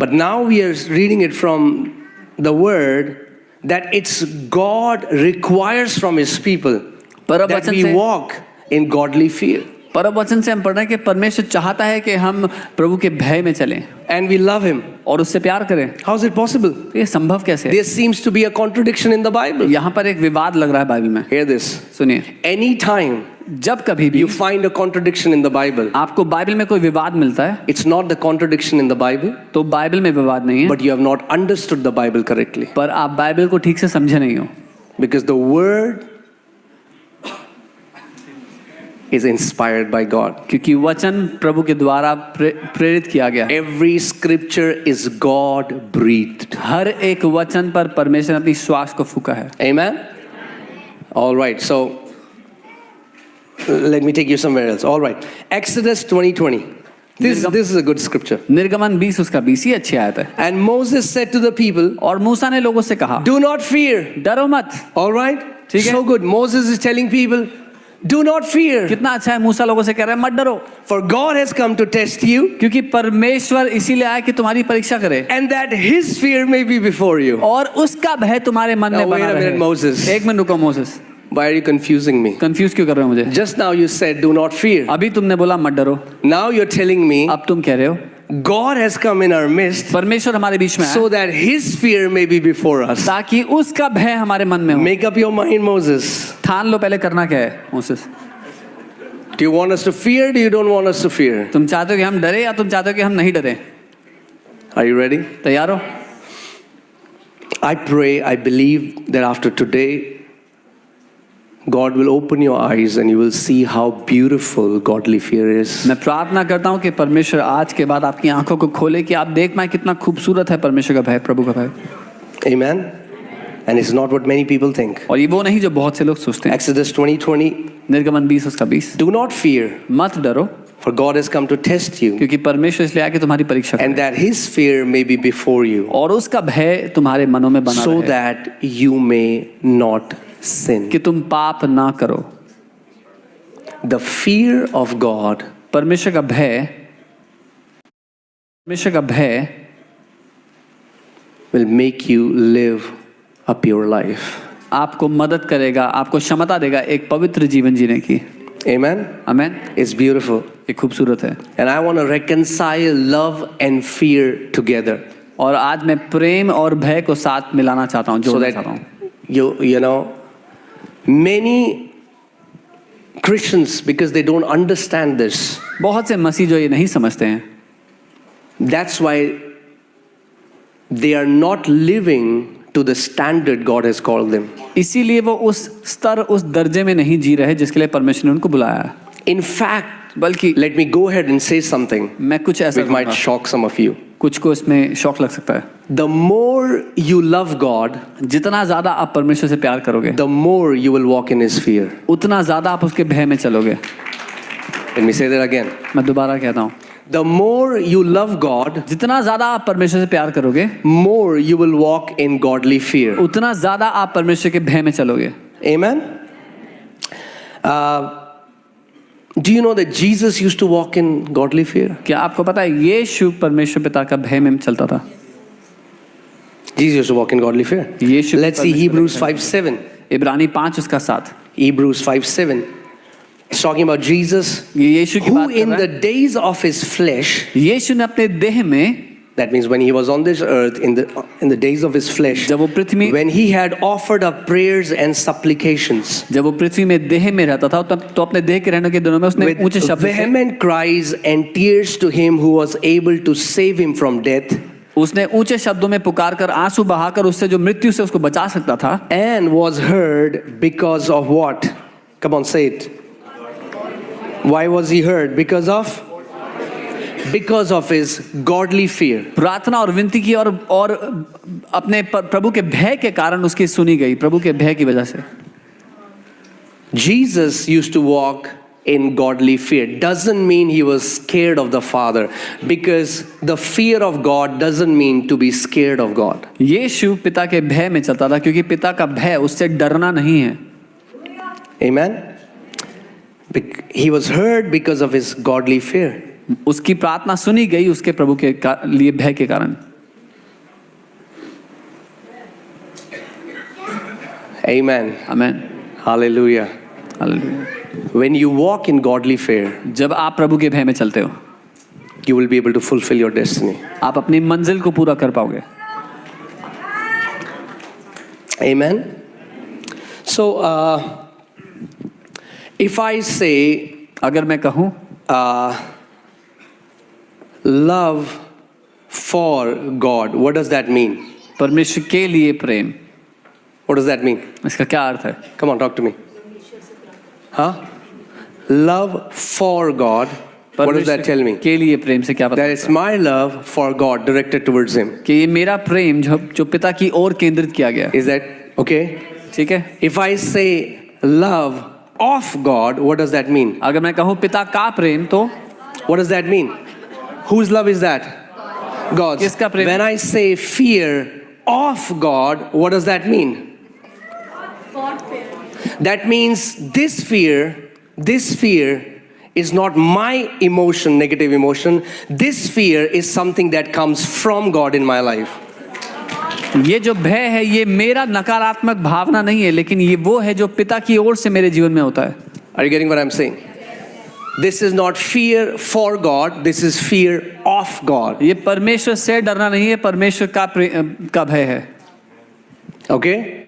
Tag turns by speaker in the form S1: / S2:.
S1: But now we are reading it from the word that it's God requires from his people that we walk in godly fear.
S2: परम वचन से हम पढ़ रहे हैं कि परमेश्वर चाहता है कि हम प्रभु के भय में चलें
S1: and we love him
S2: और उससे प्यार करें.
S1: How is it possible?
S2: ये संभव कैसे है?
S1: There seems to be a contradiction in the Bible.
S2: यहाँ पर एक विवाद लग रहा है बाइबल में.
S1: Hear this.
S2: सुनिए.
S1: Any time
S2: जब कभी भी
S1: you find a contradiction in the Bible,
S2: आपको बाइबल में कोई विवाद मिलता है,
S1: it's not the contradiction in the Bible,
S2: तो बाइबल में विवाद नहीं है,
S1: but you have not understood the Bible correctly.
S2: पर आप बाइबल को ठीक से समझे नहीं हो.
S1: Because the word is inspired by God.
S2: क्योंकि वचन प्रभु के द्वारा प्रेरित किया गया.
S1: Every scripture is God breathed.
S2: हर एक वचन पर परमेश्वर ने अपनी श्वास को फूंका है.
S1: Amen. All right, so let me take you somewhere else. All right, Exodus 20:20. This is a good scripture.
S2: निर्गमन 20 उसका 20 ही अच्छी आयत है.
S1: And Moses said to the people,
S2: और मूसा ने लोगों से कहा,
S1: do not fear.
S2: डरो मत.
S1: All right,
S2: ठीक है.
S1: So good. Moses is telling people, do not fear.
S2: कितना अच्छा है. मूसा लोगों से कह रहा है मत डरो.
S1: For God has come to test you.
S2: क्योंकि परमेश्वर इसीलिए आया कि तुम्हारी परीक्षा करे.
S1: And that His fear may be before you.
S2: और उसका भय तुम्हारे मन में बना रहे.
S1: Wait a minute, Moses.
S2: एक मिनट रुको Moses.
S1: Why are you confusing me?
S2: Confuse क्यों कर रहे हो मुझे?
S1: Just now you said do not fear.
S2: अभी तुमने बोला मत डरो.
S1: Now you're telling me.
S2: अब तुम कह रहे हो
S1: God has come in our midst.
S2: परमेश्वर हमारे बीच में है.
S1: So that His fear may be before us.
S2: ताकि उसका भय हमारे मन में हो.
S1: Make up your mind, Moses.
S2: ठान लो पहले करना क्या है Moses.
S1: Do you want us to fear? Do you don't want us to fear?
S2: तुम चाहते हो कि हम डरे या तुम चाहते हो कि हम नहीं डरे?
S1: Are you ready?
S2: तैयार हो?
S1: I pray, I believe that after today, God will open your eyes and you will see how beautiful godly fear is.
S2: मैं प्रार्थना करता हूँ कि परमेश्वर आज के बाद आपकी आंखों को खोले कि आप देख पाएं कितना खूबसूरत है परमेश्वर का भय, प्रभु का भय.
S1: Amen. And it's not what many people think.
S2: और ये वो नहीं जो बहुत से लोग सोचते हैं.
S1: Exodus 20:20.
S2: निर्गमन 20 उसका 20.
S1: Do not fear.
S2: मत डरो.
S1: For God has come to test you.
S2: क्योंकि परमेश्वर इसलिए आया कि तुम्हारी परीक्षा करे.
S1: And that His fear may be before you.
S2: और उसका भय तुम्हारे मनों में बना
S1: So
S2: रहे.
S1: that you may not sin.
S2: कि तुम पाप ना करो.
S1: The fear of God.
S2: परमेश्वर का भय
S1: will make you live a pure life.
S2: आपको मदद करेगा, आपको क्षमता देगा एक पवित्र जीवन जीने की.
S1: Amen.
S2: Amen.
S1: It's beautiful.
S2: ये खूबसूरत है.
S1: And I want to reconcile love and fear together.
S2: और आज मैं प्रेम और भय को साथ मिलाना चाहता हूँ, जोड़ना चाहता हूँ.
S1: You know, many Christians, because they don't understand this,
S2: बहुत से मसीह जो ये नहीं समझते हैं,
S1: that's why they are not living to the standard God has called them.
S2: इसीलिए वो उस स्तर, उस दर्जे में नहीं जी रहे जिसके लिए परमेश्वर ने उनको बुलाया है.
S1: In fact,
S2: बल्कि
S1: let me go ahead and say something
S2: मैं कुछ ऐसा
S1: which might shock some of you.
S2: कुछ को इसमें शौक लग सकता है.
S1: The more you love God,
S2: जितना ज्यादा आप परमेश्वर से प्यार करोगे,
S1: the more you will walk in His fear.
S2: उतना ज्यादा आप उसके भय में चलोगे.
S1: Let me say that again.
S2: मैं दोबारा कहता हूँ.
S1: The more you love God,
S2: जितना ज्यादा आप परमेश्वर से प्यार करोगे,
S1: more you will walk in godly fear.
S2: उतना ज्यादा आप परमेश्वर के भय में चलोगे.
S1: Amen. Do you know that Jesus used to walk in godly fear?
S2: क्या आपको पता है यीशु परमेश्वर पिता का भय में चलता था?
S1: Jesus used to walk in godly fear.
S2: Yeshu
S1: Let's see Hebrews 5:7.
S2: इब्रानी 5 उसका 7.
S1: Hebrews 5:7. It's talking about Jesus,
S2: ये यीशु की
S1: who
S2: बात कर
S1: in
S2: रहा
S1: the
S2: है.
S1: days of His flesh,
S2: यीशु ने अपने देह में,
S1: that means when He was on this earth, in the days of His flesh,
S2: जब वो पृथ्वी,
S1: when He had offered up prayers and supplications,
S2: जब वो पृथ्वी में देह में रहता था, तब तो अपने देह के रहने के दिनों में उसने
S1: with
S2: ऊंचे शब्द से,
S1: vehement cries and tears to Him who was able to save him from death,
S2: उसने ऊंचे शब्दों में पुकार कर, आंसू बहाकर उससे जो मृत्यु से उसको बचा सकता था,
S1: and was heard because of what? Come on, say it. Why was He heard? Because of His godly fear.
S2: प्रार्थना और विनती की और अपने प्रभु के भय के कारण उसकी सुनी गई, प्रभु के भय की वजह से.
S1: Jesus used to walk in godly fear. Doesn't mean He was scared of the Father, because the fear of God doesn't mean to be scared of God.
S2: यीशु पिता के भय में चलता था क्योंकि पिता का भय उससे डरना नहीं है.
S1: Amen. He was heard because of His godly fear.
S2: उसकी प्रार्थना सुनी गई उसके प्रभु के लिए भय के कारण.
S1: Amen.
S2: Amen,
S1: Hallelujah.
S2: Hallelujah.
S1: When you walk in godly fear,
S2: जब आप प्रभु के भय में चलते हो,
S1: you will be able to fulfill your destiny.
S2: आप अपनी मंजिल को पूरा कर पाओगे।
S1: Amen. So, if I say
S2: अगर मैं कहूँ
S1: love for God, what does that mean?
S2: परमेश्वर के लिए प्रेम,
S1: What does that mean?
S2: इसका क्या अर्थ है?
S1: Come on, talk to me. Huh? Love for God. What does that tell me?
S2: के लिए प्रेम से क्या पता?
S1: That is my love for God directed towards Him.
S2: कि ये मेरा प्रेम जो पिता की ओर केंद्रित किया गया है।
S1: Is that okay?
S2: ठीक है?
S1: If I say love of God, what does that mean?
S2: अगर मैं कहूँ पिता का प्रेम, तो
S1: What does that mean? Whose love is that? God's.
S2: किसका प्रेम?
S1: When I say fear of God, what does that mean? That means this fear is not my emotion, negative emotion. This fear is something that comes from God in my life.
S2: ये जो भय है ये मेरा नकारात्मक भावना नहीं है, लेकिन ये वो है जो पिता की ओर से मेरे जीवन में होता है।
S1: Are you getting what I'm saying? This is not fear for God, this is fear of God.
S2: ये परमेश्वर से डरना नहीं है, परमेश्वर का भय है।
S1: Okay?